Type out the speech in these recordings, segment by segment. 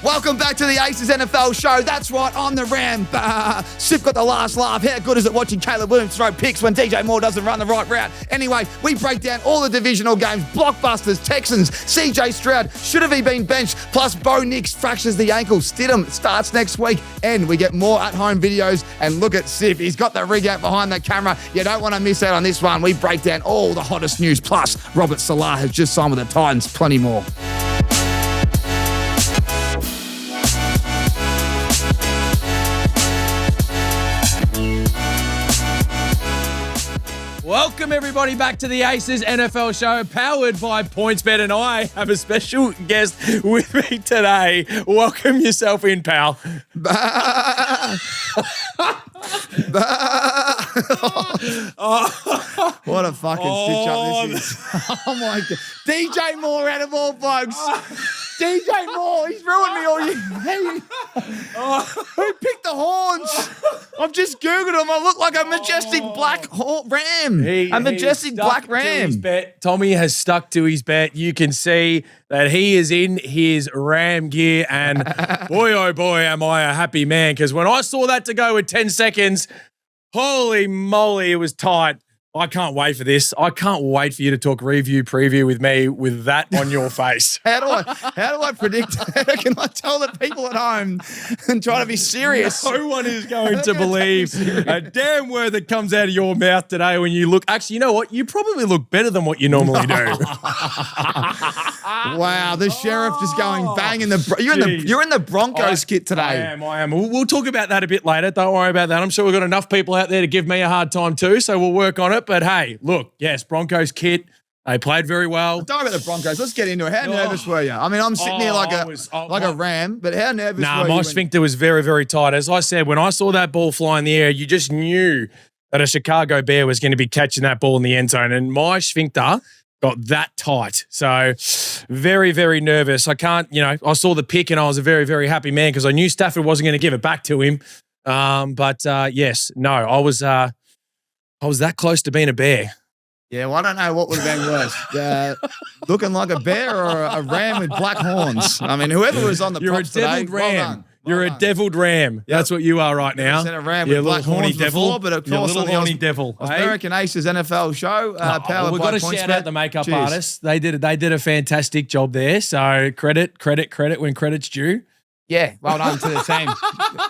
Welcome back to the Aces NFL show. That's right, I'm the Ram. Sip got the last laugh. How good is it watching Caleb Williams throw picks when DJ Moore doesn't run the right route? Anyway, we break down all the divisional games. Blockbusters, Texans, CJ Stroud. Should have he been benched? Plus, Bo Nix fractures the ankle. Stidham starts next week. And we get more at-home videos. And look at Sip. He's got the rig out behind the camera. You don't want to miss out on this one. We break down all the hottest news. Plus, Robert Salah has just signed with the Titans. Plenty more. Welcome, everybody, back to the Aces NFL show, powered by PointsBet, and I have a special guest with me today. Welcome yourself in, pal. What a fucking stitch up this is. Oh, my God. DJ Moore out of all blokes. DJ Moore, he's ruined me all year. Who picked the horns? I've just Googled him. I look like a majestic black ram. A majestic black ram. Tommy has stuck to his bet. You can see that he is in his ram gear, and boy, oh boy, am I a happy man, because when I saw that to go with 10 seconds, holy moly, it was tight. I can't wait for this. I can't wait for you to talk preview with me with that on your face. How do I predict? How can I tell the people at home and try to be serious? No one is going to believe a damn word that comes out of your mouth today when you look. Actually, you know what? You probably look better than what you normally do. Wow, the sheriff just going bang in the. You're in the Broncos kit today. I am. We'll talk about that a bit later. Don't worry about that. I'm sure we've got enough people out there to give me a hard time too, so we'll work on it. But hey, look, yes, Broncos kit. They played very well. Don't worry about the Broncos. Let's get into it. How nervous were you? I mean, I'm sitting here like a ram, but how nervous were you? My sphincter was very, very tight. As I said, when I saw that ball fly in the air, you just knew that a Chicago Bear was going to be catching that ball in the end zone, and my sphincter got that tight. So very, very nervous. I can't, I saw the pick and I was a very, very happy man because I knew Stafford wasn't going to give it back to him. Yes, no, I was that close to being a bear. Yeah, well, I don't know what would have been worse. Looking like a bear or a ram with black horns. I mean, whoever was on the props today, ram. You're a deviled ram. Yep. That's what you are right now. A ram with black horns before, but of course, little horny devil. American Aces NFL show powered by we've got to shout out the makeup artists. They did a fantastic job there. So credit when credit's due. Yeah, well done to the team.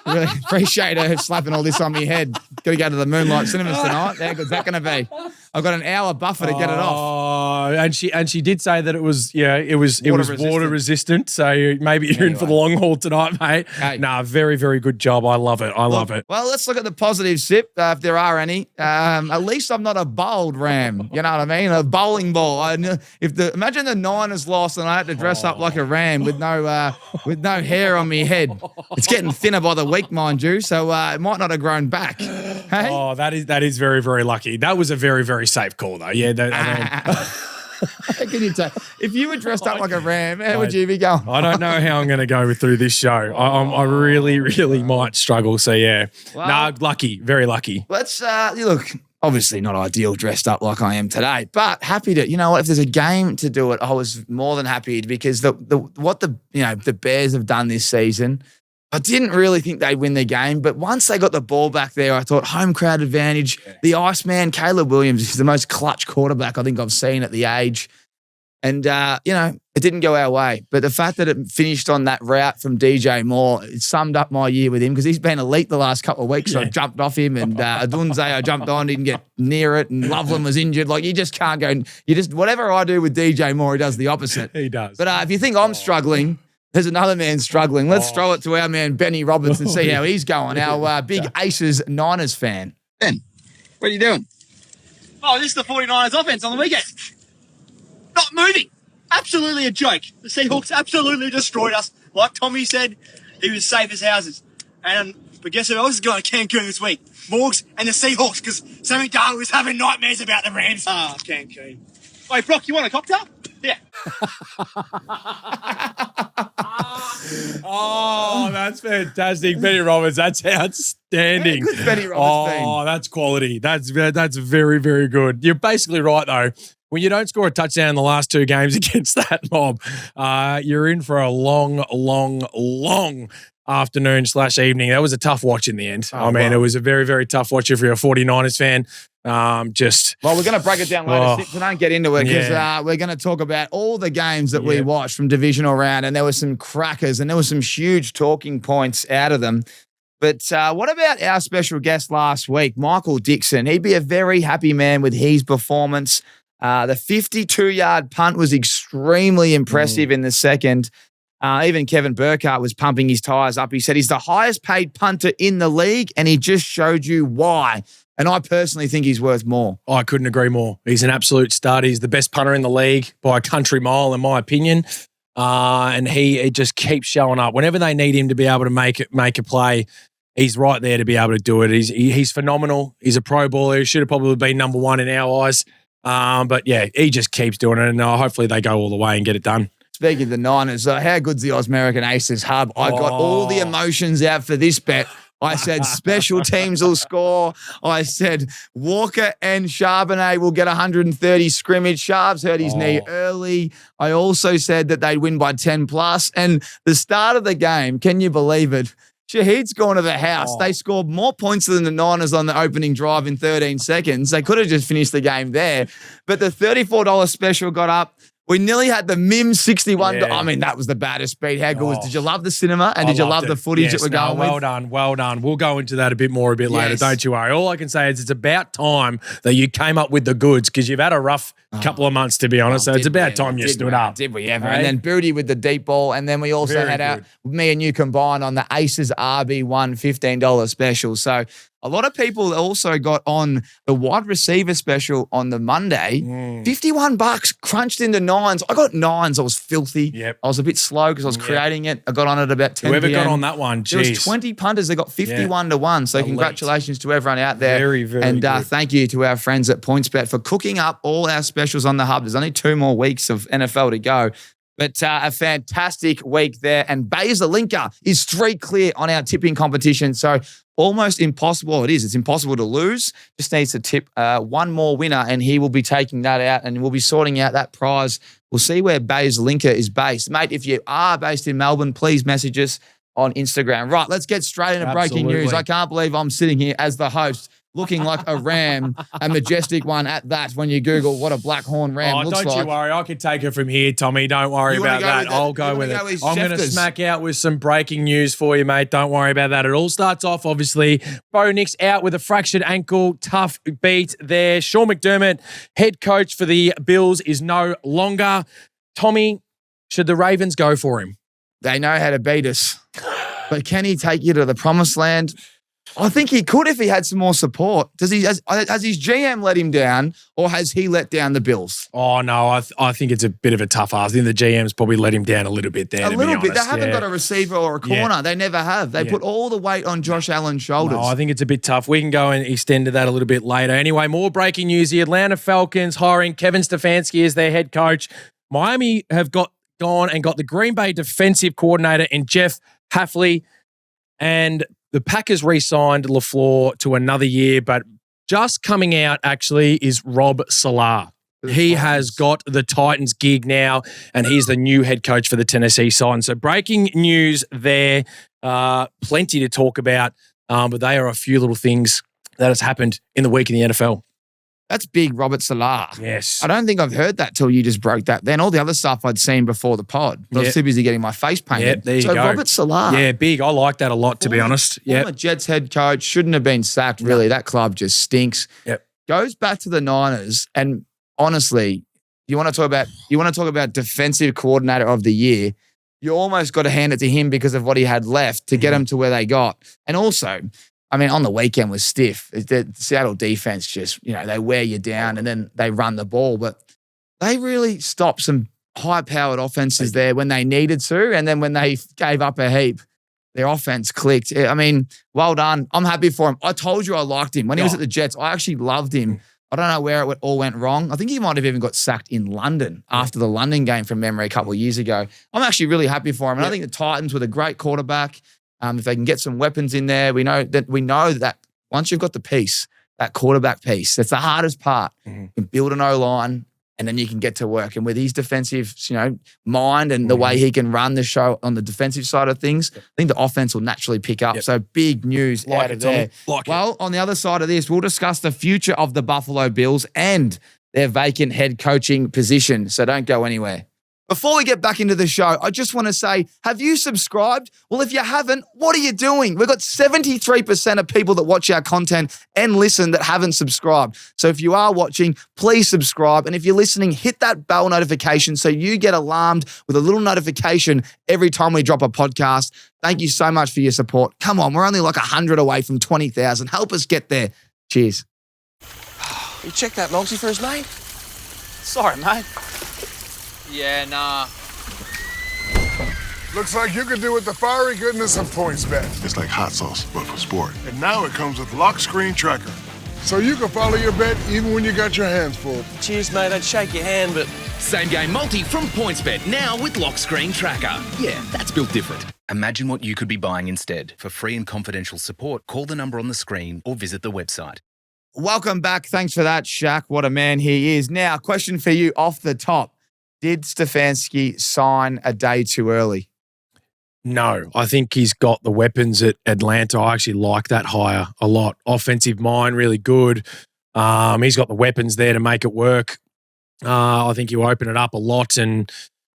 Really appreciate her slapping all this on my head. Got to go to the Moonlight Cinemas tonight. How good's that going to be? I've got an hour buffer to get it off. Oh, and she did say that it was water resistant. So maybe you're in for the long haul tonight, mate. Hey. Nah, very, very good job. I love it. I love it. Well, let's look at the positives, Sip, if there are any. At least I'm not a bowled ram. You know what I mean? A bowling ball. Imagine the Niners lost and I had to dress up like a ram with no hair on my head. It's getting thinner by the week, mind you, so it might not have grown back. Hey? Oh, that is very, very lucky. That was a very, very safe call, though. Yeah. How can you tell? If you were dressed up like a ram, how would you be going? I don't know how I'm going to go through this show. I really, really might struggle. So, yeah. Well, lucky. Very lucky. Let's look. Obviously not ideal dressed up like I am today, but happy to, you know what, if there's a game to do it, I was more than happy because what the Bears have done this season, I didn't really think they'd win the game, but once they got the ball back there, I thought home crowd advantage. Yeah. The Iceman, Caleb Williams, is the most clutch quarterback I think I've seen at the age. And, it didn't go our way. But the fact that it finished on that route from DJ Moore, it summed up my year with him because he's been elite the last couple of weeks. So I jumped off him and Adunze, I jumped on, didn't get near it. And Loveland was injured. Like, you just can't go. Whatever I do with DJ Moore, he does the opposite. He does. But if you think I'm struggling, there's another man struggling. Let's throw it to our man, Benny Roberts, and see how he's going. Our big Aces Niners fan. Ben, what are you doing? Oh, this is the 49ers offense on the weekend. Not moving. Absolutely a joke. The Seahawks absolutely destroyed us. Like Tommy said, he was safe as houses. But guess who else is going to Cancun this week? Morgs and the Seahawks, because Sammy Darnold was having nightmares about the Rams. Cancun. Wait, Brock, you want a cocktail? Yeah. Oh, that's fantastic. Benny Roberts, that's outstanding. Benny Roberts. That's quality. That's very, very good. You're basically right, though. when you don't score a touchdown in the last two games against that mob, you're in for a long, long, long afternoon/evening. That was a tough watch in the end. It was a very, very tough watch if you're a 49ers fan. Well, we're going to break it down later, so don't get into it because we're going to talk about all the games that we watched from divisional round, and there were some crackers and there were some huge talking points out of them. But what about our special guest last week, Michael Dixon? He'd be a very happy man with his performance. The 52-yard punt was extremely impressive in the second. Even Kevin Burkhardt was pumping his tires up. He said he's the highest paid punter in the league, and he just showed you why. And I personally think he's worth more. I couldn't agree more. He's an absolute stud. He's the best punter in the league by a country mile, in my opinion. And he just keeps showing up. Whenever they need him to be able to make a play, he's right there to be able to do it. He's phenomenal. He's a pro baller. He should have probably been number one in our eyes. But yeah, he just keeps doing it, and hopefully they go all the way and get it done. Speaking of the Niners, how good's the ausmericanaces hub? I got all the emotions out for this bet. I said special teams will score. I said Walker and Charbonnet will get 130 scrimmage. Sharps hurt his knee early. I also said that they'd win by 10 plus. And the start of the game, can you believe it? Shaheed's gone to the house. They scored more points than the Niners on the opening drive in 13 seconds. They could have just finished the game there. But the $34 special got up. We nearly had the MIM 61. I mean, that was the baddest beat. How good was it? Did you love the cinema? And did you love the footage that we're going with? Well done. We'll go into that a bit later. Don't you worry. All I can say is it's about time that you came up with the goods because you've had a rough couple of months, to be honest. So it's about time you stood up. Did we ever? Right? And then Brady with the deep ball. And then we also had me and you combined on the Aces RB1 $15 special. So a lot of people also got on the wide receiver special on the Monday. $51 crunched into nines. I got nines. I was filthy. Yep. I was a bit slow because I was creating it. I got on at about 10 Whoever PM. got on that one, There was 20 punters that got 51 to 1. So congratulations to everyone out there. Very, very and good. Thank you to our friends at PointsBet for cooking up all our specials on the hub. There's only 2 more weeks of NFL to go. But a fantastic week there. And Bazalinka is streak clear on our tipping competition. So almost impossible. It is. It's impossible to lose. Just needs to tip one more winner, and he will be taking that out, and we'll be sorting out that prize. We'll see where Bazalinka is based. Mate, if you are based in Melbourne, please message us on Instagram. Right, let's get straight into breaking news. I can't believe I'm sitting here as the host looking like a ram, a majestic one at that, when you Google what a black horn ram looks like. Don't you worry. I can take it from here, Tommy. Don't worry about that. I'll go with it. I'm going to smack out with some breaking news for you, mate. Don't worry about that. It all starts off, obviously, Bo Nix out with a fractured ankle. Tough beat there. Sean McDermott, head coach for the Bills, is no longer. Tommy, should the Ravens go for him? They know how to beat us. But can he take you to the promised land? I think he could if he had some more support. Has his GM let him down, or has he let down the Bills? Oh, no, I think it's a bit of a tough ask. I think the GM's probably let him down a little bit there, A little bit. They haven't got a receiver or a corner. They never have. They put all the weight on Josh Allen's shoulders. No, I think it's a bit tough. We can go and extend to that a little bit later. Anyway, more breaking news. The Atlanta Falcons hiring Kevin Stefanski as their head coach. Miami have gone and got the Green Bay defensive coordinator in Jeff Hafley, and the Packers re-signed LaFleur to another year, but just coming out actually is Rob Saleh. He has got the Titans gig now, and he's the new head coach for the Tennessee side. So breaking news there, plenty to talk about, but they are a few little things that has happened in the week in the NFL. That's big, Robert Salah. Yes. I don't think I've heard that till you just broke that. Then all the other stuff I'd seen before the pod. I was too busy getting my face painted. There you go. Robert Salah. Yeah, big. I like that a lot, to be honest. Former Jets head coach, shouldn't have been sacked, really. That club just stinks. Yep. Goes back to the Niners, and honestly, you want to talk about defensive coordinator of the year, you almost got to hand it to him because of what he had left to get him to where they got. And also, I mean, on the weekend was stiff. The Seattle defense just, they wear you down and then they run the ball. But they really stopped some high-powered offenses there when they needed to. And then when they gave up a heap, their offense clicked. I mean, well done. I'm happy for him. I told you I liked him. When he was at the Jets, I actually loved him. I don't know where it all went wrong. I think he might have even got sacked in London after the London game from memory a couple of years ago. I'm actually really happy for him. And I think the Titans with a great quarterback, if they can get some weapons in there, we know that once you've got the piece, that quarterback piece, that's the hardest part. You can build an O-line, and then you can get to work. And with his defensive, mind and the way he can run the show on the defensive side of things, I think the offense will naturally pick up. Yep. So big news out of there. On the other side of this, we'll discuss the future of the Buffalo Bills and their vacant head coaching position. So don't go anywhere. Before we get back into the show, I just want to say, have you subscribed? Well, if you haven't, what are you doing? We've got 73% of people that watch our content and listen that haven't subscribed. So if you are watching, please subscribe. And if you're listening, hit that bell notification so you get alarmed with a little notification every time we drop a podcast. Thank you so much for your support. Come on, we're only like 100 away from 20,000. Help us get there. Cheers. You check that Logsy for his mate? Sorry, mate. Yeah, nah. Looks like you could do with the fiery goodness of PointsBet. It's like hot sauce, but for sport. And now it comes with lock screen tracker. So you can follow your bet even when you got your hands full. Cheers, mate. I'd shake your hand, but... Same game multi from PointsBet, now with lock screen tracker. Yeah, that's built different. Imagine what you could be buying instead. For free and confidential support, call the number on the screen or visit the website. Welcome back. Thanks for that, Shaq. What a man he is. Now, question for you off the top. Did Stefanski sign a day too early? No, I think he's got the weapons at Atlanta. I actually like that hire a lot. Offensive mind, really good. He's got the weapons there to make it work. I think he'll open it up a lot, and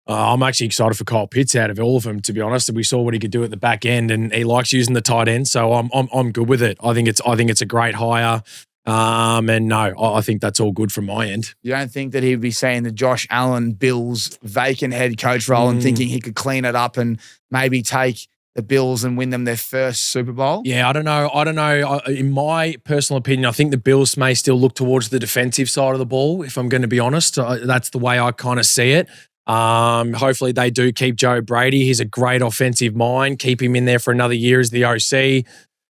I'm actually excited for Kyle Pitts out of all of them, to be honest. And we saw what he could do at the back end, and he likes using the tight end, so I'm good with it. I think it's a great hire. And no, I think that's all good from my end. You don't think that he'd be saying the Josh Allen Bills vacant head coach role and thinking he could clean it up and maybe take the Bills and win them their first Super Bowl? Yeah, I don't know. In my personal opinion, I think the Bills may still look towards the defensive side of the ball, if I'm going to be honest. That's the way I kind of see it. Hopefully they do keep Joe Brady. He's a great offensive mind. Keep him in there for another year as the OC.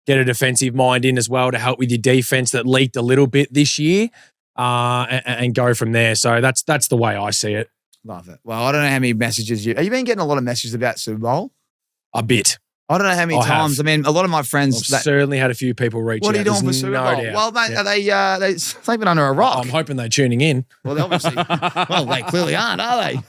Get a defensive mind in as well to help with your defense that leaked a little bit this year, and go from there. So that's the way I see it. Love it. Well, I don't know how many messages have you been getting a lot of messages about Super Bowl? A bit. I don't know how many times. Have. I mean, a lot of my friends. I've certainly had a few people reach out. What are you doing for Super Bowl? Doubt. Well, mate, are they sleeping under a rock? I'm hoping they're tuning in. Well, they obviously. Well, they clearly aren't, are they?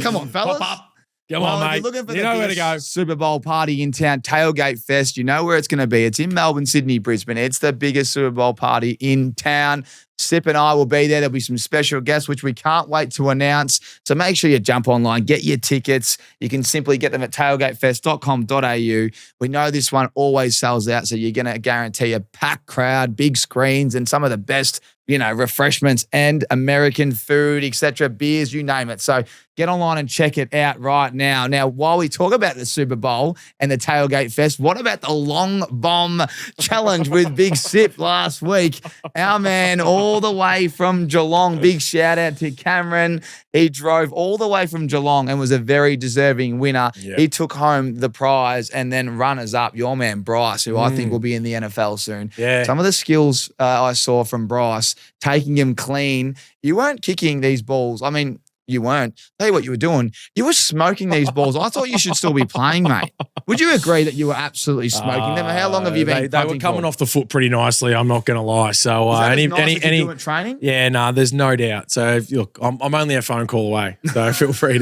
Come on, fellas. Pop up. Come on, mate. If you're looking for you know where to go. Super Bowl party in town, Tailgate Fest, you know where it's going to be. It's in Melbourne, Sydney, Brisbane. It's the biggest Super Bowl party in town. Sip and I will be there. There'll be some special guests, which we can't wait to announce. So make sure you jump online, get your tickets. You can simply get them at tailgatefest.com.au. We know this one always sells out, so you're going to guarantee a packed crowd, big screens, and some of the best, refreshments and American food, etc., beers, you name it. So get online and check it out right now. Now, while we talk about the Super Bowl and the Tailgate Fest, what about the Long Bomb Challenge with Big Sip last week? Our man all the way from Geelong, big shout out to Cameron. He drove all the way from Geelong and was a very deserving winner. Yep. He took home the prize, and then runners up, your man Bryce, who I think will be in the NFL soon. Yeah. Some of the skills I saw from Bryce, taking him clean. You weren't kicking these balls. I mean, you weren't. Tell you what you were doing. You were smoking these balls. I thought you should still be playing, mate. Would you agree that you were absolutely smoking them? How long have you been? They were coming off the foot pretty nicely. I'm not going to lie. So any do at training? Yeah, no, there's no doubt. So look, I'm only a phone call away. So feel free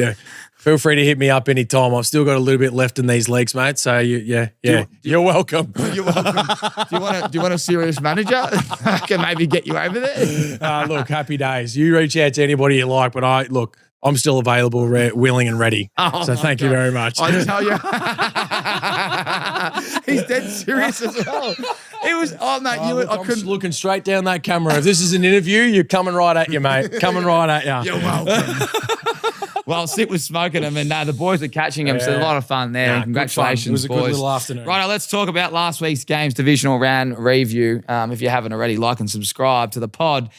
to hit me up anytime. I've still got a little bit left in these legs, mate. So you're welcome. You're welcome. Do you want a serious manager? I can maybe get you over there. Look, happy days. You reach out to anybody you like, but I'm still available, willing and ready. Oh, so thank you very much. I tell you, he's dead serious as well. It was, mate, I'm just looking straight down that camera. If this is an interview, you're coming right at you, mate. Coming right at you. You're welcome. Well, Sid was smoking them, and the boys are catching them, so a lot of fun there. And congratulations, it was a boys. good little afternoon. Right, let's talk about last week's games, divisional round review. If you haven't already, like and subscribe to the pod.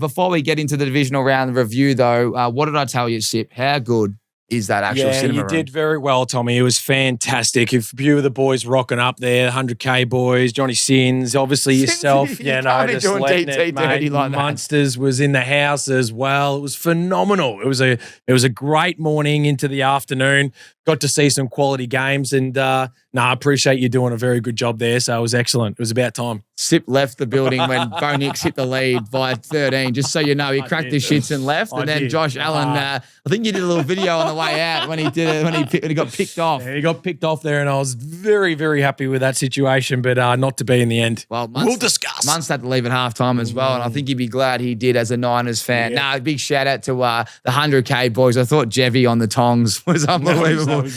Before we get into the divisional round review, though, what did I tell you, Sip? How good is that actual cinema room? You did very well, Tommy. It was fantastic. A few of the boys rocking up there, 100K boys, Johnny Sins, obviously yourself. Just letting it, mate. Like Munsters was in the house as well. It was phenomenal. It was a great morning into the afternoon. got to see some quality games. And I appreciate you doing a very good job there. So it was excellent. It was about time. Sip left the building when Bo Nix hit the lead by 13. Just so you know, he cracked his shits and left. And then Josh Allen, I think you did a little video on the way out when he did it, when he got picked off. Yeah, he got picked off there, and I was very, very happy with that situation, but not to be in the end. Well, we'll discuss. Munster had to leave at halftime as well, and I think he'd be glad he did as a Niners fan. Yeah. No, big shout out to the 100K boys. I thought Jevy on the tongs was unbelievable.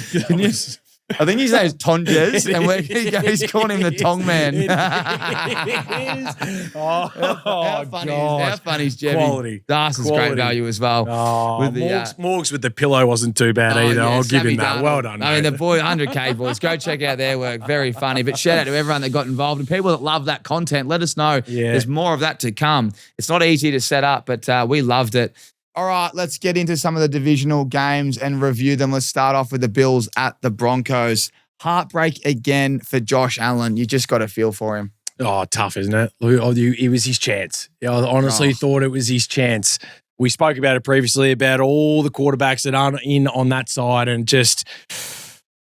I think his name's Tonjes, and he's calling him the Tong Man. How funny is Jevy? Quality. Das is great value as well. Morgs with the pillow wasn't too bad either. I'll give him that. Well done. I mean, the 100K boys, go check out their work. Very funny. But shout out to everyone that got involved and people that love that content. Let us know. Yeah. There's more of that to come. It's not easy to set up, but we loved it. All right, let's get into some of the divisional games and review them. Let's start off with the Bills at the Broncos. Heartbreak again for Josh Allen. You just got a feel for him. Oh, tough, isn't it? It was his chance. I honestly thought it was his chance. We spoke about it previously about all the quarterbacks that aren't in on that side and just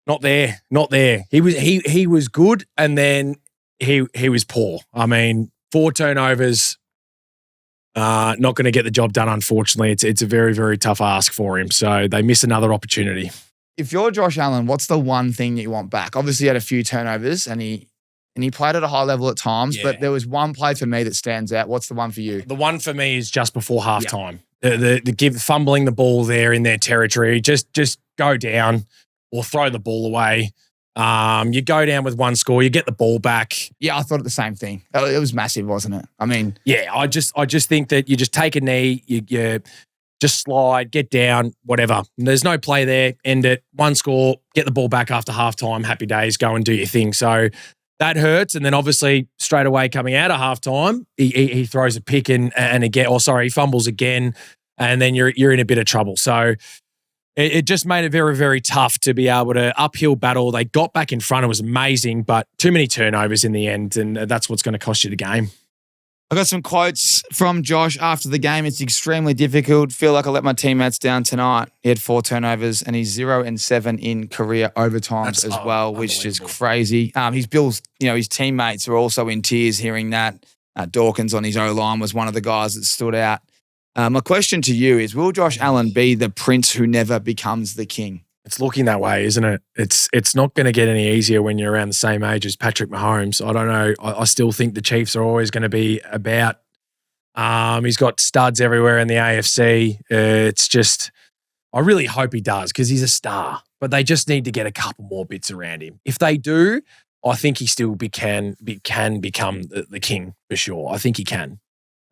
not there. He was good, and then he was poor. I mean, 4 turnovers. Not going to get the job done, unfortunately. It's a very, very tough ask for him. So they miss another opportunity. If you're Josh Allen, what's the one thing that you want back? Obviously, he had a few turnovers and he played at a high level at times, but there was one play for me that stands out. What's the one for you? The one for me is just before halftime. The fumbling the ball there in their territory. Just go down or throw the ball away. You go down with 1 score, you get the ball back. Yeah, I thought the same thing. It was massive, wasn't it? I mean, yeah, I just think that you just take a knee, you just slide, get down, whatever. There's no play there, end it, 1 score, get the ball back after halftime, happy days, go and do your thing. So that hurts. And then obviously straight away coming out of halftime, he throws a pick and again, he fumbles again, and then you're in a bit of trouble. So it just made it very, very tough to be able to uphill battle. They got back in front. It was amazing, but too many turnovers in the end, and that's what's going to cost you the game. I got some quotes from Josh after the game. It's extremely difficult. Feel like I let my teammates down tonight. He had 4 turnovers, and he's 0-7 in career overtimes as well, which is crazy. His Bills, his teammates are also in tears hearing that. Dawkins on his O-line was one of the guys that stood out. My question to you is, will Josh Allen be the prince who never becomes the king? It's looking that way, isn't it? It's not going to get any easier when you're around the same age as Patrick Mahomes. I don't know. I still think the Chiefs are always going to be about. He's got studs everywhere in the AFC. It's just, I really hope he does because he's a star. But they just need to get a couple more bits around him. If they do, I think he still can become the king for sure. I think he can.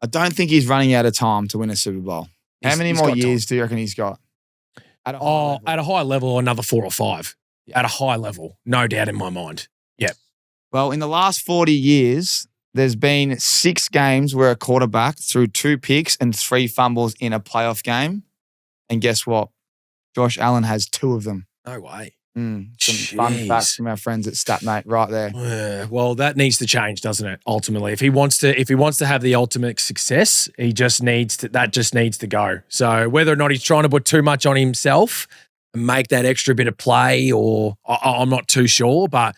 I don't think he's running out of time to win a Super Bowl. How many more years do you reckon he's got? At a high level, another 4 or 5. Yeah. At a high level, no doubt in my mind. Yep. Well, in the last 40 years, there's been 6 games where a quarterback threw 2 picks and 3 fumbles in a playoff game. And guess what? Josh Allen has 2 of them. No way. Some fun facts from our friends at StatMate right there. Well, that needs to change, doesn't it? Ultimately, if he wants to have the ultimate success, that just needs to go. So whether or not he's trying to put too much on himself and make that extra bit of play, or I'm not too sure, but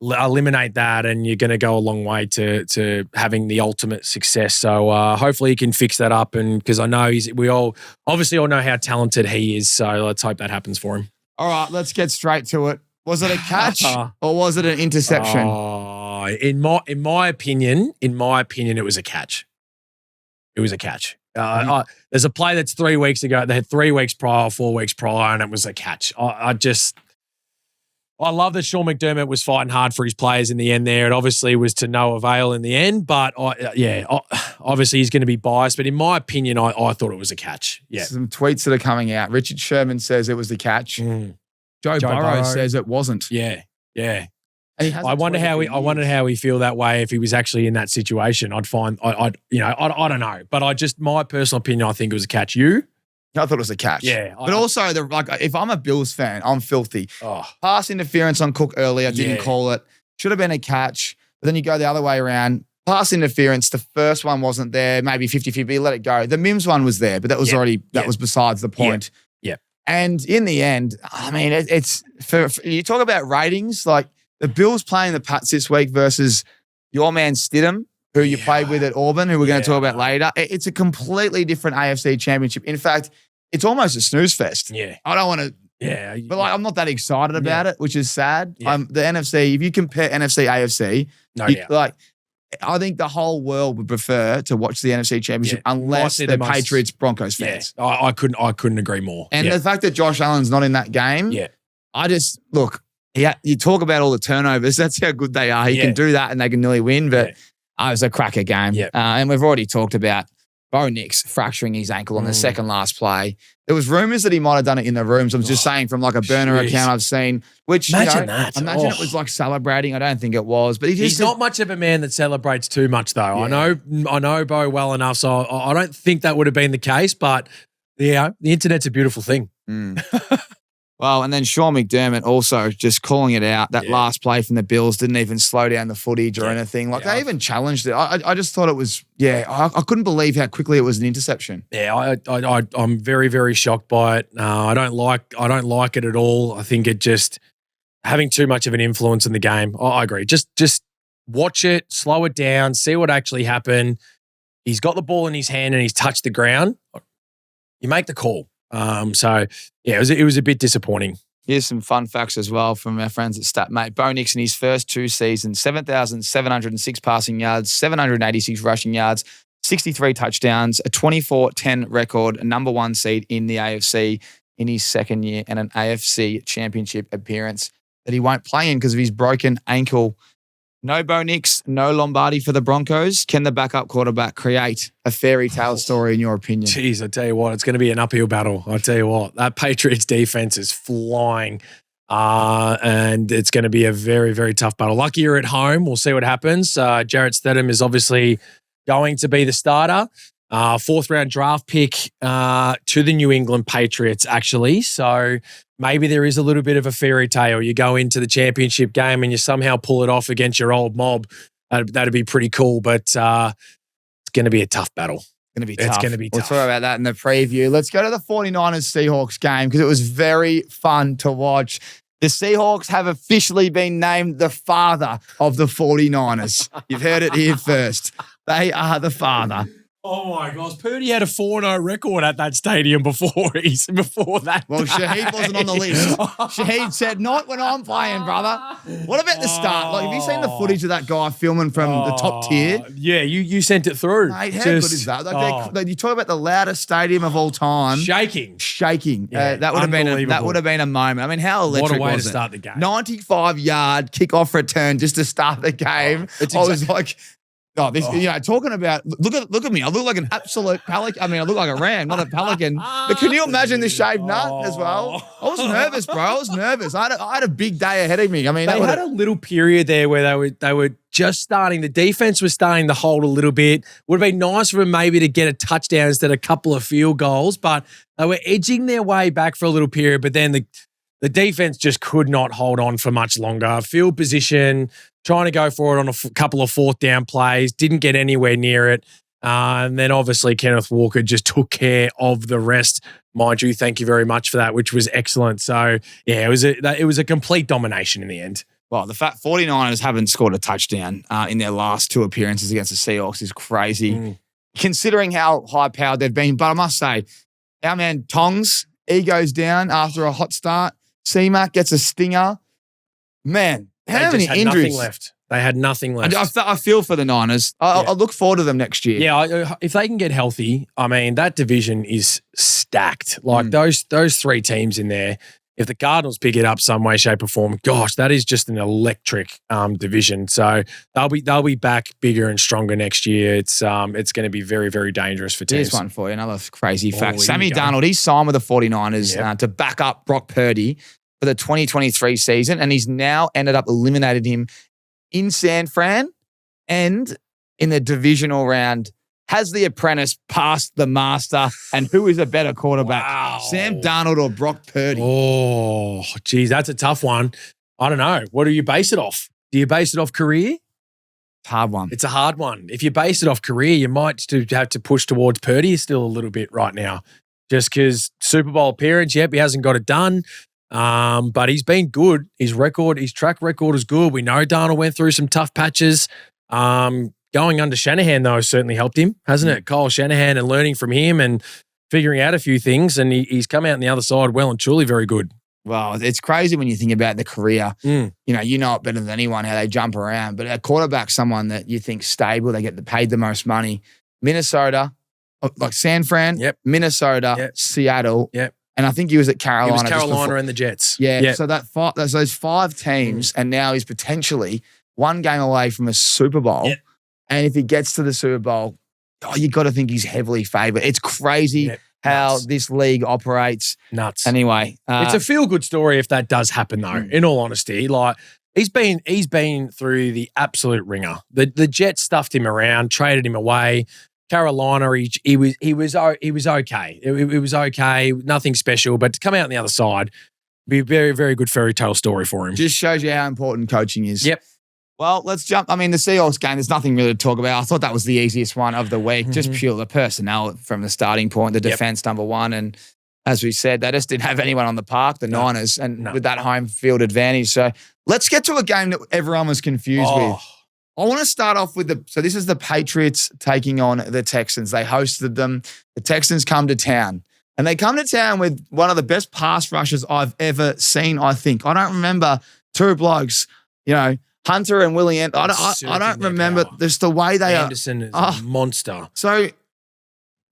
eliminate that, and you're going to go a long way to having the ultimate success. So hopefully he can fix that up, and because I know we all know how talented he is. So let's hope that happens for him. All right, let's get straight to it. Was it a catch or was it an interception? In my opinion, it was a catch. It was a catch. There's a play that's 3 weeks ago. They had 3 weeks prior, 4 weeks prior, and it was a catch. I love that Sean McDermott was fighting hard for his players in the end there. It obviously was to no avail in the end, but obviously he's going to be biased. But in my opinion, I thought it was a catch. Yeah. Some tweets that are coming out. Richard Sherman says it was the catch. Joe Burrow says it wasn't. Yeah. I wonder how he feel that way if he was actually in that situation. I don't know. But my personal opinion, I think it was a catch. You? I thought it was a catch. Yeah. But also, if I'm a Bills fan, I'm filthy. Pass interference on Cook earlier, didn't call it. Should have been a catch. But then you go the other way around. Pass interference, the first one wasn't there, maybe 50-50, let it go. The Mims one was there, but that was was besides the point. Yeah. And in the end, I mean, it's for you talk about ratings, like the Bills playing the Pats this week versus your man Stidham, who you played with at Auburn, who we're going to talk about later. It's a completely different AFC championship. In fact, it's almost a snooze fest. Yeah. I don't want to. Yeah. But I'm not that excited about it, which is sad. Yeah. The NFC, if you compare NFC, AFC, I think the whole world would prefer to watch the NFC Championship unless they're Patriots Broncos fans. Yeah, I couldn't agree more. And the fact that Josh Allen's not in that game, I just look. You talk about all the turnovers. That's how good they are. He can do that, and they can nearly win. But it was a cracker game. Yeah. And we've already talked about Bo Nix fracturing his ankle on the second last play. There was rumors that he might have done it in the rooms. I'm just saying from like a burner account I've seen, which imagine that. Imagine it was like celebrating. I don't think it was, but he's not much of a man that celebrates too much though. Yeah. I know Bo well enough, so I don't think that would have been the case, but the internet's a beautiful thing. Well, and then Sean McDermott also just calling it out. That last play from the Bills didn't even slow down the footage or anything. Like they even challenged it. I just thought it was, I couldn't believe how quickly it was an interception. Yeah, I'm very, very shocked by it. I don't like it at all. I think it just having too much of an influence in the game. I agree. Just watch it, slow it down, see what actually happened. He's got the ball in his hand and he's touched the ground. You make the call. It was a bit disappointing. Here's some fun facts as well from our friends at StatMate. Bo Nix in his first 2 seasons, 7,706 passing yards, 786 rushing yards, 63 touchdowns, a 24-10 record, a number 1 seed in the AFC in his second year, and an AFC championship appearance that he won't play in because of his broken ankle. No Bo Nix, no Lombardi for the Broncos. Can the backup quarterback create a fairy tale story in your opinion? Jeez, I tell you what, it's going to be an uphill battle. I tell you what, that Patriots defense is flying, and it's going to be a very, very tough battle. Lucky you're at home. We'll see what happens. Jarrett Stidham is obviously going to be the starter. 4th round draft pick to the New England Patriots, actually. So maybe there is a little bit of a fairy tale. You go into the championship game and you somehow pull it off against your old mob. That'd be pretty cool, but it's going to be a tough battle. It's going to be tough. We'll talk about that in the preview. Let's go to the 49ers-Seahawks game because it was very fun to watch. The Seahawks have officially been named the father of the 49ers. You've heard it here first. They are the father. Oh my gosh, Purdy had a 4-0 record at that stadium before that. Well, Shaheed wasn't on the list. Shaheed said, "Not when I'm playing, brother." What about the start? Like, have you seen the footage of that guy filming from the top tier? Yeah, you sent it through. Mate, how good is that? Like, you talk about the loudest stadium of all time, shaking. Yeah, that would have been a moment. I mean, how electric was it? What a way to start the game. 95-yard kickoff return just to start the game. I was like. Talking about look at me. I look like an absolute pelican. I mean, I look like a ram, not a pelican. But can you imagine the shaved nut as well? I was nervous, bro. I was nervous. I had a big day ahead of me. I mean, they had a little period there where they were just starting. The defense was starting to hold a little bit. Would have been nice for them maybe to get a touchdown instead of a couple of field goals, but they were edging their way back for a little period. But then the defense just could not hold on for much longer. Field position, trying to go for it on a couple of 4th down plays, didn't get anywhere near it. And then obviously Kenneth Walker just took care of the rest. Mind you, thank you very much for that, which was excellent. So, yeah, it was a complete domination in the end. Well, the fact 49ers haven't scored a touchdown in their last 2 appearances against the Seahawks is crazy, considering how high-powered they've been. But I must say, our man Tongs, he goes down after a hot start. C-Mac gets a stinger. Man, how many injuries? Nothing left. They had nothing left. I feel for the Niners. I look forward to them next year. Yeah, if they can get healthy, I mean, that division is stacked. Like those 3 teams in there, if the Cardinals pick it up some way, shape or form, gosh, that is just an electric division. So they'll be back bigger and stronger next year. It's going to be very, very dangerous for teams. Here's one for you, another crazy fact. Sammy Darnold, he signed with the 49ers to back up Brock Purdy for the 2023 season, and he's now ended up eliminating him in San Fran and in the divisional round. Has the apprentice passed the master, and who is a better quarterback, Sam Darnold or Brock Purdy? Oh, geez, that's a tough one. I don't know. What do you base it off? Do you base it off career? Hard one. It's a hard one. If you base it off career, you might have to push towards Purdy still a little bit right now. just because Super Bowl appearance, yep, he hasn't got it done. But he's been good. His track record is good. We know Darnold went through some tough patches. Going under Shanahan, though, has certainly helped him, hasn't it? Kyle Shanahan, and learning from him and figuring out a few things. And he's come out on the other side well and truly very good. Well, it's crazy when you think about the career. You know it better than anyone how they jump around. But a quarterback's someone that you think stable, they get paid the most money. Minnesota, like San Fran, Minnesota, Seattle, and I think he was at Carolina. He was Carolina and the Jets. Yeah. So those 5 teams, and now he's potentially one game away from a Super Bowl. Yep. And if he gets to the Super Bowl, you got to think he's heavily favored. It's crazy how this league operates. Nuts. Anyway, it's a feel-good story if that does happen, though. In all honesty, like he's been through the absolute ringer. The Jets stuffed him around, traded him away. Carolina, he was okay. It was okay, nothing special. But to come out on the other side, be a very, very good fairy tale story for him. Just shows you how important coaching is. Yep. Well, let's jump. I mean, the Seahawks game, there's nothing really to talk about. I thought that was the easiest one of the week, just pure the personnel from the starting point, the defense, number one. And as we said, they just didn't have anyone on the park, the Niners, and with that home field advantage. So let's get to a game that everyone was confused with. I want to start off with so this is the Patriots taking on the Texans. They hosted them. The Texans come to town. And they come to town with one of the best pass rushes I've ever seen, I think. I don't remember two blokes, Hunter and Willie. I don't remember just the way they Anderson is a monster. So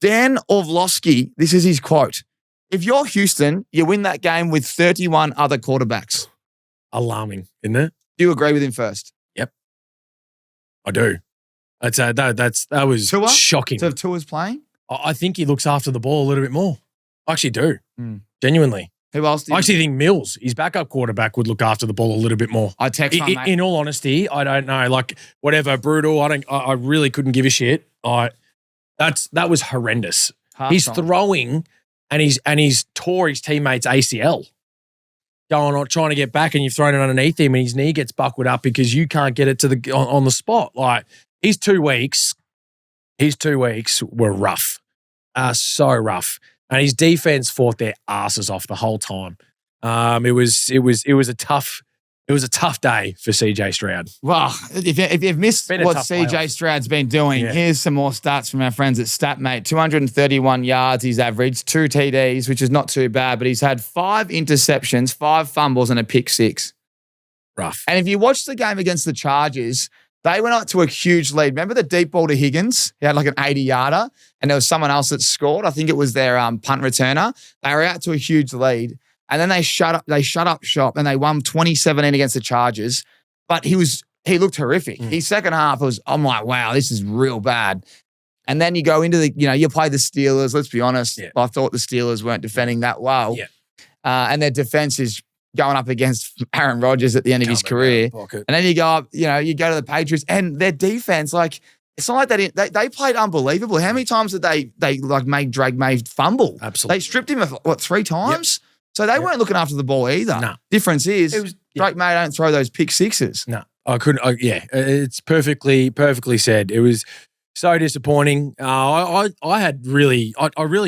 Dan Orlovsky, this is his quote. If you're Houston, you win that game with 31 other quarterbacks. Alarming, isn't it? Do you agree with him first? Yep. I do. That was Tua? shocking. So if Tua's playing? I think he looks after the ball a little bit more. I actually do. Genuinely. Who else? I actually think Mills, his backup quarterback, would look after the ball a little bit more. I text my mate. In all honesty, I don't know. Like whatever, brutal. I really couldn't give a shit. That was horrendous. He's throwing and he's tore his teammate's ACL. Going on trying to get back, and you've thrown it underneath him, and his knee gets buckled up because you can't get it to on the spot. Like his 2 weeks were rough, so rough. And his defense fought their asses off the whole time. It was a tough day for CJ Stroud. Well, if you've missed what CJ Stroud's been doing, here's some more stats from our friends at StatMate. 231 yards he's averaged, 2 TDs, which is not too bad, but he's had 5 interceptions, 5 fumbles, and a pick 6. Rough. And if you watch the game against the Chargers, they went up to a huge lead. Remember the deep ball to Higgins? He had like an 80-yarder, and there was someone else that scored. I think it was their punt returner. They were out to a huge lead, and then they shut up shop, and they won 20-17 against the Chargers. But he looked horrific. His second half I'm like, wow, this is real bad. And then you go into you play the Steelers. Let's be honest. Yeah. I thought the Steelers weren't defending that well. Yeah. And their defense is going up against Aaron Rodgers at the end of his career. And then you go up, you go to the Patriots, and their defense, like, it's not like they played unbelievable. How many times did they like make Drake May fumble? Absolutely. They stripped him of 3 times? Yep. So they weren't looking after the ball either. No. Difference is Drake May don't throw those pick 6s. No, I couldn't. It's perfectly said. It was so disappointing. I really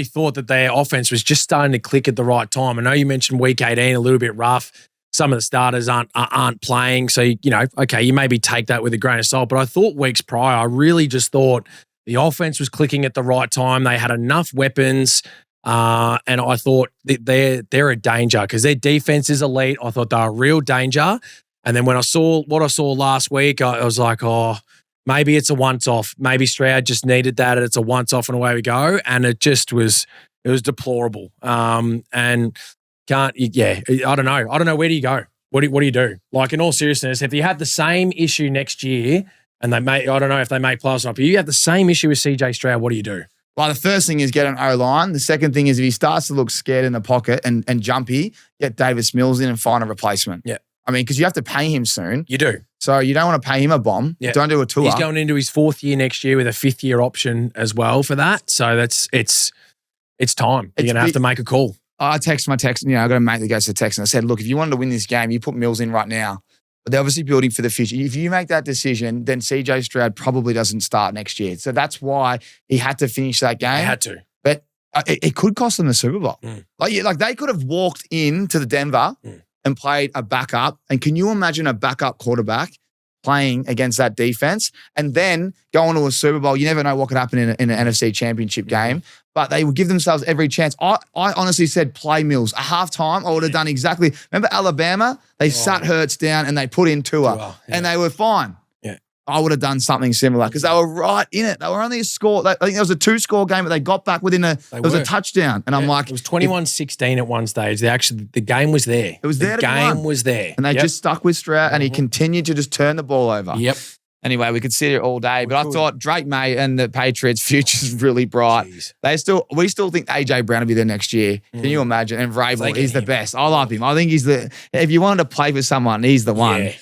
thought that their offense was just starting to click at the right time. I know you mentioned week 18, a little bit rough. Some of the starters aren't playing. So, you maybe take that with a grain of salt. But I thought weeks prior, I really just thought the offense was clicking at the right time. They had enough weapons. And I thought they're a danger because their defense is elite. I thought they were a real danger. And then when I saw what I saw last week, I was like, maybe it's a once-off. Maybe Stroud just needed that, and it's a once-off, and away we go. And it was deplorable. I don't know. Where do you go? What do you do? Like, in all seriousness, if you have the same issue next year, and I don't know if they make playoffs or not, but you have the same issue with CJ Stroud, what do you do? Well, the first thing is get an O-line. The second thing is if he starts to look scared in the pocket and jumpy, get Davis Mills in and find a replacement. Yeah. I mean, because you have to pay him soon. You do. So you don't want to pay him a bomb. Yeah. Don't do a tour. He's going into his 4th year next year with a 5th-year option as well for that. So it's time. You're going to have to make a call. I text my text. I got a mate that goes to the text, and I said, look, if you wanted to win this game, you put Mills in right now. But they're obviously building for the future. If you make that decision, then CJ Stroud probably doesn't start next year. So that's why he had to finish that game. He had to. But it could cost them the Super Bowl. Like they could have walked into the Denver and played a backup. And can you imagine a backup quarterback playing against that defense and then going to a Super Bowl? You never know what could happen in an NFC Championship game, but they would give themselves every chance. I honestly said play Mills. At halftime, I would have done exactly. Remember Alabama? They sat Hurts down and they put in Tua, and they were fine. I would have done something similar because they were right in it. They were only a score. I think there was a 2-score game, but they got back within a touchdown. And I'm like, it was 21-16 at one stage. The game was there. It was there. The game was there. And they just stuck with Stroud, and he continued to just turn the ball over. Yep. Anyway, we could sit here all day, but I thought Drake May and the Patriots' future's really bright. We still think AJ Brown will be there next year. Can you imagine? And Vrabel, he's the best. I love him. I think if you wanted to play for someone, he's the one. Yeah.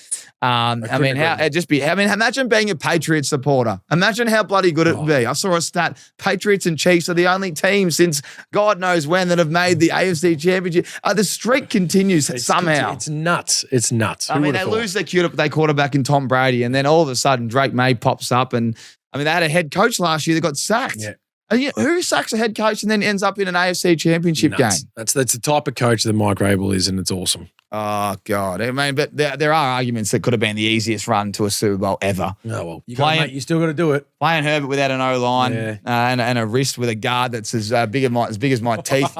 Imagine being a Patriots supporter. Imagine how bloody good it would be. I saw a stat. Patriots and Chiefs are the only team since God knows when that have made the AFC Championship. The streak continues somehow. It's nuts. It's nuts. They lose their quarterback in Tom Brady, and then all of a sudden Drake May pops up. And they had a head coach last year that got sacked. Yeah. And who sacks a head coach and then ends up in an AFC Championship game? That's the type of coach that Mike Vrabel is, and it's awesome. Oh, God. But there are arguments that could have been the easiest run to a Super Bowl ever. Oh, well, you still got to do it. Playing Herbert without an O-line and a wrist with a guard that's as big as my teeth.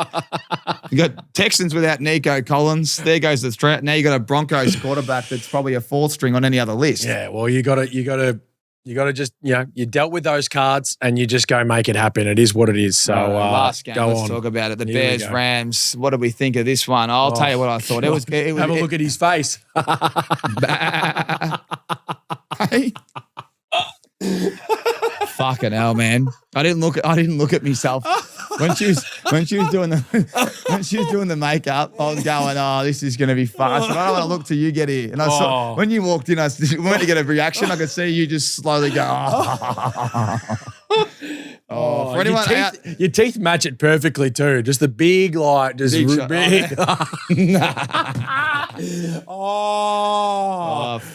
You got Texans without Nico Collins. There goes the threat. Now you got a Broncos quarterback that's probably a 4th string on any other list. Yeah, well, you got to just, you dealt with those cards and you just go make it happen. It is what it is. So last game, let's on. talk about it. The Bears Rams. What did we think of this one? I'll tell you what I thought. It was have a look at his face. Fucking hell, man! I didn't look at myself when she was doing the makeup. I was going, "Oh, this is going to be fast." And I don't want to look till you get here. And I saw when you walked in, I went to get a reaction. I could see you just slowly go. For anyone your teeth match it perfectly too. Just the big big.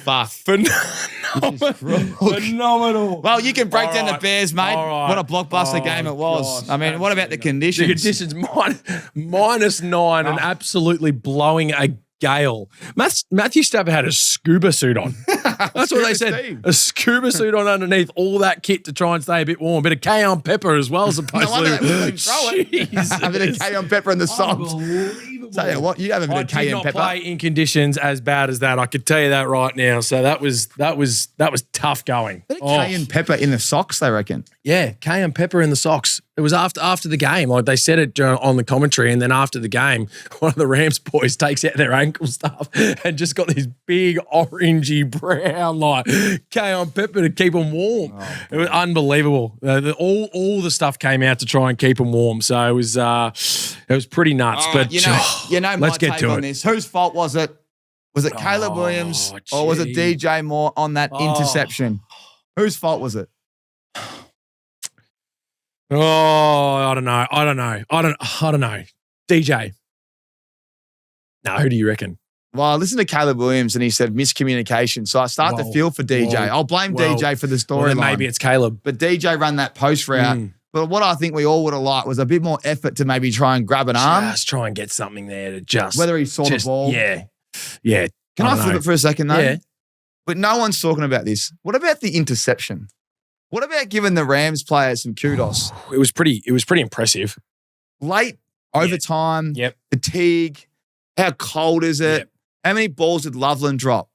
Fuck. Phenomenal. Well, you can break down the Bears, mate. What a blockbuster game it was. Gosh, what about the conditions? The conditions, -9 and absolutely blowing a gale. Matthew Stafford had a scuba suit on. That's what they said. A scuba suit on underneath all that kit to try and stay a bit warm. A bit of cayenne pepper as well, supposedly. A bit of cayenne pepper in the socks. Tell you what, you have a bit of cayenne pepper. I did not play in conditions as bad as that. I could tell you that right now. So that was tough going. Cayenne pepper in the socks, they reckon. Yeah, cayenne pepper in the socks. It was after the game. Like they said it on the commentary, and then after the game, one of the Rams boys takes out their ankle stuff and just got this big orangey brown cayenne pepper to keep them warm. It was unbelievable. All the stuff came out to try and keep them warm. So it was pretty nuts. But let's get to it. This. Whose fault was it? Was it Caleb Williams or was it DJ Moore on that interception? Whose fault was it? I don't know. DJ. No, who do you reckon? Well, I listened to Caleb Williams and he said miscommunication. So I start to feel for DJ. I'll blame DJ for the storyline. Maybe it's Caleb. But DJ ran that post route. But what I think we all would have liked was a bit more effort to maybe try and grab an arm. Just try and get something there to just. Whether he saw the ball. Yeah. Can I flip it for a second though? Yeah. But no one's talking about this. What about the interception? What about giving the Rams players some kudos? It was pretty impressive. Late overtime, fatigue. How cold is it? Yep. How many balls did Loveland drop?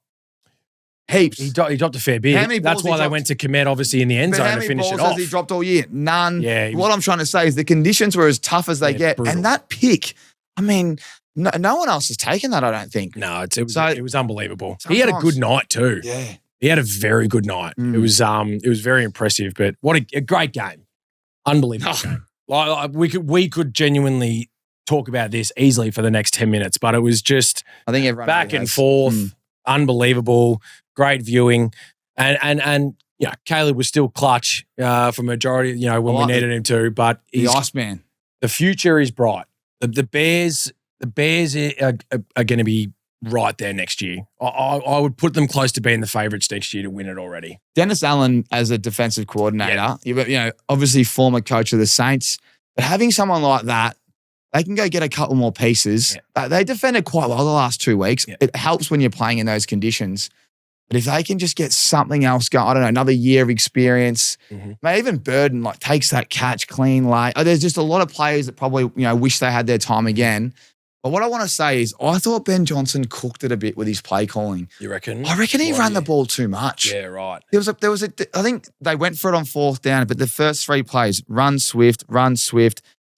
Heaps. He dropped a fair bit. That's why they went to Komet, obviously, in the end zone to finish it off. How many balls has he dropped all year? None. Yeah, what I'm trying to say is the conditions were as tough as they get. Brutal. And that pick, I mean, no one else has taken that, I don't think. No, it was unbelievable. He had a good night too. Yeah. He had a very good night. It was very impressive, but what a great game. Unbelievable game. Like we could genuinely talk about this easily for the next 10 minutes, but it was just I think everyone back and forth, unbelievable, great viewing. And Caleb was still clutch for majority, when we needed him to, but the Iceman. The future is bright. The Bears are going to be right there next year. I would put them close to being the favourites next year to win it already. Dennis Allen as a defensive coordinator, obviously former coach of the Saints. But having someone like that, they can go get a couple more pieces. They defended quite well the last 2 weeks. It helps when you're playing in those conditions. But if they can just get something else going, I don't know, another year of experience, maybe even Burden takes that catch clean late. There's just a lot of players that probably wish they had their time again. But what I want to say is, I thought Ben Johnson cooked it a bit with his play calling. You reckon? I reckon he ran the ball too much. Yeah, right. There was a. I think they went for it on 4th down, but the first 3 plays, run Swift,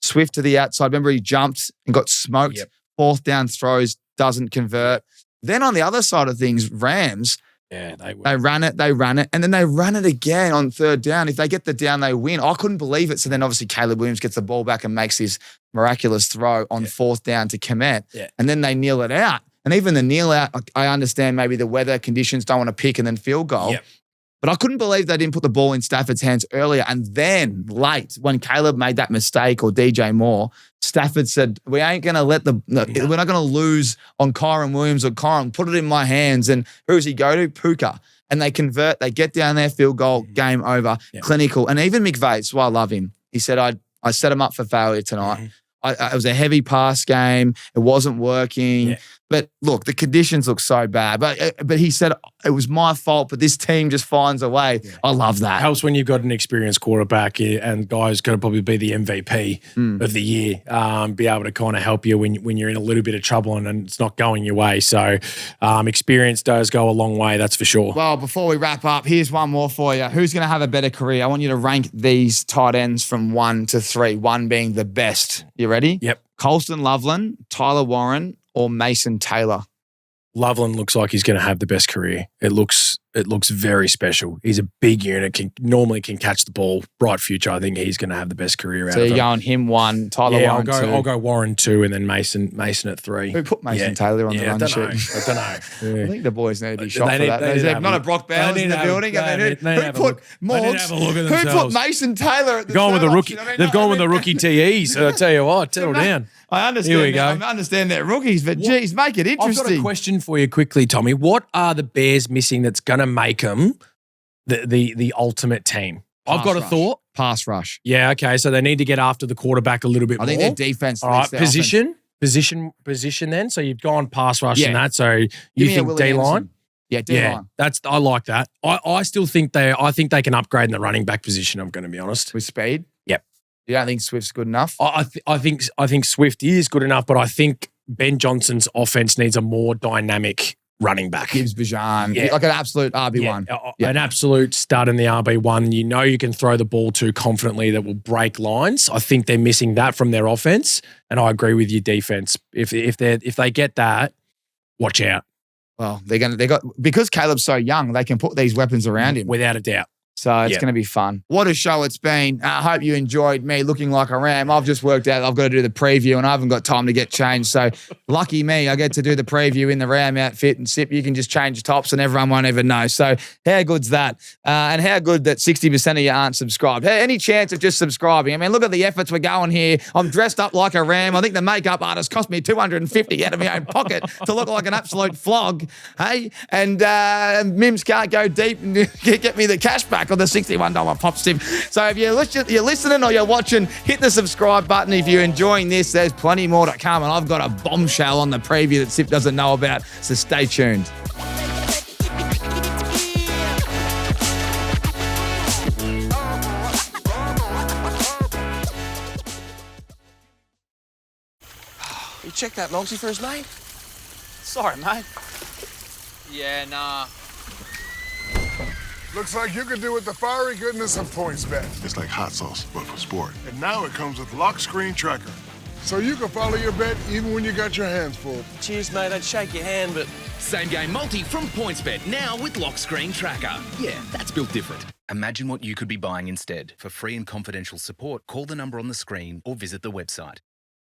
Swift to the outside. Remember, he jumped and got smoked. 4th down throws, doesn't convert. Then on the other side of things, Rams. Yeah, they ran it, and then they ran it again on 3rd down. If they get the down, they win. I couldn't believe it. So then obviously Caleb Williams gets the ball back and makes this miraculous throw on 4th down to Komet. And then they kneel it out. And even the kneel out, I understand maybe the weather conditions, don't want to pick and then field goal. But I couldn't believe they didn't put the ball in Stafford's hands earlier. And then late, when Caleb made that mistake, or DJ Moore, Stafford said, we ain't going to we're not going to lose on Kyron Williams or Kyron. Put it in my hands. And who does he go to? Puka. And they convert, they get down there, field goal, game over, clinical. And even McVay, that's why I love him. He said, I set him up for failure tonight. It was a heavy pass game. It wasn't working. But look, the conditions look so bad. But he said, it was my fault, but this team just finds a way. I love that. Helps when you've got an experienced quarterback and guy's going to probably be the MVP of the year, be able to kind of help you when you're in a little bit of trouble and it's not going your way. So experience does go a long way, that's for sure. Well, before we wrap up, here's one more for you. Who's going to have a better career? I want you to rank these tight ends from 1 to 3, 1 being the best. You ready? Yep. Colston Loveland, Tyler Warren, or Mason Taylor? Loveland looks like he's going to have the best career. It looks very special. He's a big unit, normally can catch the ball. Bright future. I think he's going to have the best career out of it. So you're going him 1, Tyler Warren 2. I'll go Warren 2 and then Mason at 3. Who put Mason Taylor on the run sheet? I don't know. I think the boys need to be shot for that. There's not a Brock Bowers in the building. Who put Morgs? Who put Mason Taylor at the gone with the rookie? They've gone with the rookie TEs. I tell you what, settle down. I understand. Here we go. I understand they're rookies, but geez, make it interesting. I've got a question for you quickly, Tommy. What are the Bears missing that's going to make them the ultimate team? I've got a thought. Pass rush. Yeah, okay. So they need to get after the quarterback a little bit more. I think their defense. All right, position then. So you've gone pass rush and that. So you think D-line? Yeah, D-line. I like that. I still think I think they can upgrade in the running back position, I'm going to be honest. With speed? Yep. You don't think Swift's good enough? I think Swift is good enough, but I think Ben Johnson's offense needs a more dynamic running back. Gibbs Bijan. Like an absolute RB1. An absolute stud in the RB1. You know you can throw the ball to confidently that will break lines. I think they're missing that from their offense, and I agree with your defense. If they get that, watch out. Well, because Caleb's so young, they can put these weapons around him. Without a doubt. So it's going to be fun. What a show it's been. I hope you enjoyed me looking like a ram. I've just worked out I've got to do the preview and I haven't got time to get changed. So lucky me, I get to do the preview in the ram outfit and Sip, you can just change tops and everyone won't even know. So how good's that? And how good that 60% of you aren't subscribed. Hey, any chance of just subscribing? I mean, look at the efforts we're going here. I'm dressed up like a ram. I think the makeup artist cost me $250 out of my own pocket to look like an absolute flog. Hey, and Mims can't go deep and get me the cash back on the $61 pop tip. So if you're listening or you're watching, hit the subscribe button. If you're enjoying this, there's plenty more to come. And I've got a bombshell on the preview that Sip doesn't know about. So stay tuned. You check that Logsy for his mate? Sorry, mate. Yeah, nah. Looks like you could do with the fiery goodness of PointsBet. It's like hot sauce, but for sport. And now it comes with lock screen tracker. So you can follow your bet even when you got your hands full. Cheers, mate. I'd shake your hand, but... Same game multi from PointsBet, now with lock screen tracker. Yeah, that's built different. Imagine what you could be buying instead. For free and confidential support, call the number on the screen or visit the website.